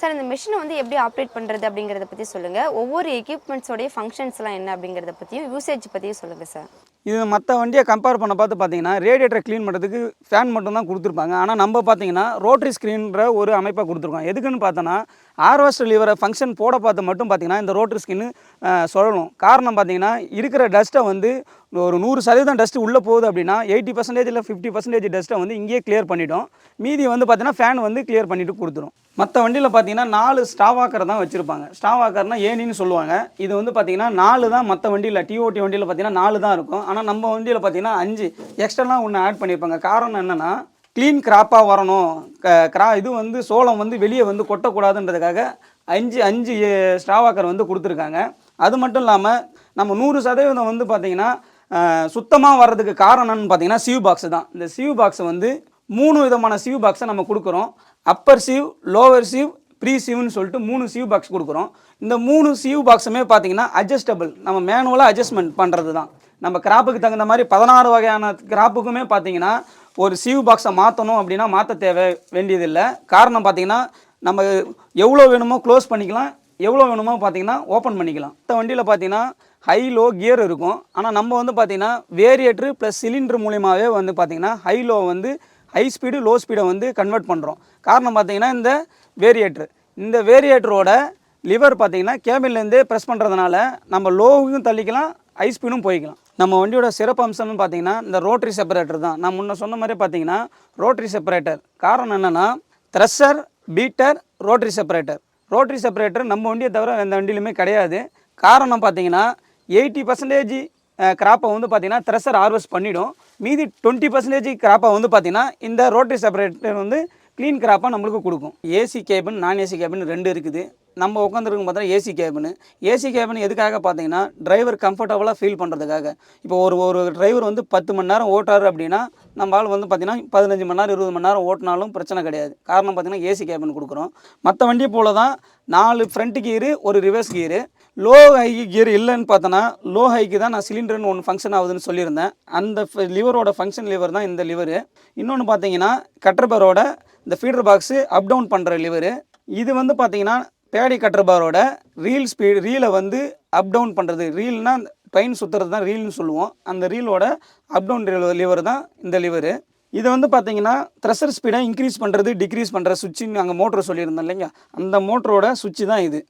Sir இந்த மெஷினை வந்து எப்படி ஆப்ரேட் பண்ணுறது அப்படிங்கிறத பற்றி சொல்லுங்கள். ஒவ்வொரு எக்யூப்மெண்ட்ஸோடைய ஃபங்க்ஷன்ஸ்லாம் என்ன அப்படிங்கிறத பற்றியும் யூசேஜ் பற்றியும் சொல்லுங்கள் சார். இது மற்ற வண்டியை கம்பேர் பண்ண பார்த்தீங்கன்னா ரேடியேட்டரை க்ளீன் பண்ணுறதுக்கு ஃபேன் மட்டும் தான் கொடுத்துருப்பாங்க. ஆனால் நம்ம பார்த்தீங்கன்னா ரோட்டரி ஸ்க்ரீன்ற ஒரு அமைப்பாக கொடுத்துருக்கோம். எதுக்குன்னு பார்த்தோன்னா ஆர்வஸ்டர் லீவரை ஃபங்க்ஷன் போட பார்த்து மட்டும் பார்த்தீங்கன்னா இந்த ரோட்டரி ஸ்கின்னு சொல்லணும். காரணம் பார்த்தீங்கன்னா இருக்கிற டஸ்ட்டை வந்து ஒரு 100% டஸ்ட்டு உள்ளே போகுது அப்படின்னா 80% இல்லை 50% டஸ்ட்டை வந்து இங்கேயே கிளியர் பண்ணிட்டோம். மீதி வந்து பார்த்தீங்கன்னா ஃபேன் வந்து கிளியர் பண்ணிவிட்டு கொடுத்துரும். மற்ற வண்டியில் பார்த்தீங்கன்னா 4 ஸ்டாப் வாக்கர் தான் வச்சுருப்பாங்க. ஸ்டாப் வாக்கர்னால் ஏனின்னு சொல்லுவாங்க. இது வந்து பார்த்தீங்கன்னா 4 தான் மற்ற வண்டியில் டிஓடி வண்டியில் பார்த்தீங்கன்னா 4 தான் இருக்கும். ஆனால் நம்ம வண்டியில் பார்த்தீங்கன்னா 5 எக்ஸ்ட்ராலாம் ஒன்று ஆட் பண்ணியிருப்பாங்க. காரணம் என்னென்னா க்ளீன் கிராப்பாக வரணும், இது வந்து சோளம் வந்து வெளியே வந்து கொட்டக்கூடாதுன்றதுக்காக 5 ஸ்டாப் வாக்கர் வந்து கொடுத்துருக்காங்க. அது மட்டும் இல்லாமல் நம்ம 100% வந்து பார்த்திங்கன்னா சுத்தமாக வர்றதுக்கு காரணம்னு பார்த்தீங்கன்னா சிவ் பாக்ஸ் தான். இந்த சிவ் பாக்ஸை வந்து 3 விதமான சிவ் பாக்ஸை நம்ம கொடுக்குறோம். அப்பர் சிவ், லோவர் சிவ், ப்ரீ சிவ்னு சொல்லிட்டு 3 சிவ் பாக்ஸ் கொடுக்குறோம். இந்த 3 சிவ் பாக்ஸுமே பார்த்தீங்கன்னா அட்ஜஸ்டபிள், நம்ம மேனுவலாக அட்ஜஸ்ட்மெண்ட் பண்ணுறது தான். நம்ம கிராப்புக்கு தகுந்த மாதிரி 16 வகையான கிராப்புக்குமே பார்த்தீங்கன்னா ஒரு சிவ் பாக்ஸை மாற்றணும் அப்படின்னா மாற்ற வேண்டியதில்லை. காரணம் பார்த்தீங்கன்னா நம்ம எவ்வளோ வேணுமோ க்ளோஸ் பண்ணிக்கலாம், எவ்வளோ வேணுமோ பார்த்தீங்கன்னா ஓப்பன் பண்ணிக்கலாம். இந்த வண்டியில் பார்த்தீங்கன்னா ஹை லோ கியர் இருக்கும். ஆனால் நம்ம வந்து பார்த்திங்கன்னா வேரியேட்ரு ப்ளஸ் சிலிண்டர் மூலியமாகவே வந்து பார்த்திங்கன்னா ஹை லோ வந்து ஹை ஸ்பீடு லோ ஸ்பீடை வந்து கன்வெர்ட் பண்ணுறோம். காரணம் பார்த்திங்கன்னா இந்த வேரியேட்டரோட லிவர் பார்த்திங்கன்னா கேபின்லேருந்தே ப்ரெஸ் பண்ணுறதுனால நம்ம லோவும் தள்ளிக்கலாம், ஹை ஸ்பீடும் போய்க்கலாம். நம்ம வண்டியோட சிறப்பு அம்சம்னு பார்த்திங்கன்னா இந்த ரோட்டரி செப்பரேட்டர் தான். நான் முன்ன சொன்ன மாதிரி பார்த்திங்கன்னா ரோட்டரி செப்பரேட்டர். காரணம் என்னென்னா த்ரெஷர், பீட்டர், ரோட்டரி செப்பரேட்டர் நம்ம வண்டியை தவிர எந்த வண்டியிலுமே கிடையாது. காரணம் பார்த்திங்கன்னா 80% கிராப்பை வந்து பார்த்திங்கன்னா த்ரெஷர் ஹார்வெஸ்ட் பண்ணிவிடும். மீதி 20% கிராப்பை வந்து பார்த்திங்கன்னா இந்த ரோட்டரி செப்பரேட்டர் வந்து க்ளீன் கிராப்பாக நம்மளுக்கு கொடுக்கும். ஏசி கேபின், நான் ஏசி கேபின் 2 இருக்குது. நம்ம உட்காந்துருக்கும் பார்த்தா ஏசி கேபின் எதுக்காக பார்த்தீங்கன்னா டிரைவர் கம்ஃபர்டபுளாக ஃபீல் பண்ணுறதுக்காக. இப்போ ஒரு டிரைவர் வந்து 10 மணி நேரம் ஓட்டாரு அப்படின்னா நம்ம ஆள் வந்து பார்த்திங்கன்னா 15 மணி நேரம் 20 மணி நேரம் ஓட்டினாலும் பிரச்சனை கிடையாது. காரணம் பார்த்திங்கன்னா ஏசி கேபின் கொடுக்குறோம். மற்ற வண்டியை போல தான் 4 ஃப்ரண்ட் கியரு, ஒரு reverse gear. Low high gear இல்லைன்னு பார்த்தோன்னா லோ ஹைக்கு தான் நான் சிலிண்டர்னு ஒன்று ஃபங்க்ஷன் ஆகுதுன்னு சொல்லியிருந்தேன். அந்த லிவரோட ஃபங்க்ஷன் லிவர் தான் இந்த லிவரு. இன்னொன்று பார்த்தீங்கன்னா கட்டர்பரோட இந்த ஃபீடர் பாக்ஸு அப் டவுன் பண்ணுற லிவரு. இது வந்து பார்த்தீங்கன்னா பேடி கட்டர்பாரோட ரீலை வந்து அப் டவுன் பண்ணுறது. ரீல்னால் ட்ரெயின் சுற்றுறது தான் ரீல்னு சொல்லுவோம். அந்த ரீலோட அப் டவுன் லிவர் தான் இந்த லிவரு. இதை வந்து பார்த்தீங்கன்னா த்ரெஷர் ஸ்பீடை இன்க்ரீஸ் பண்ணுறது டிக்ரீஸ் பண்ணுற சுவிட்சுன்னு அங்கே மோட்ரு சொல்லியிருந்தோம் இல்லைங்க, அந்த மோட்டரோட சுவிட்சு தான் இது.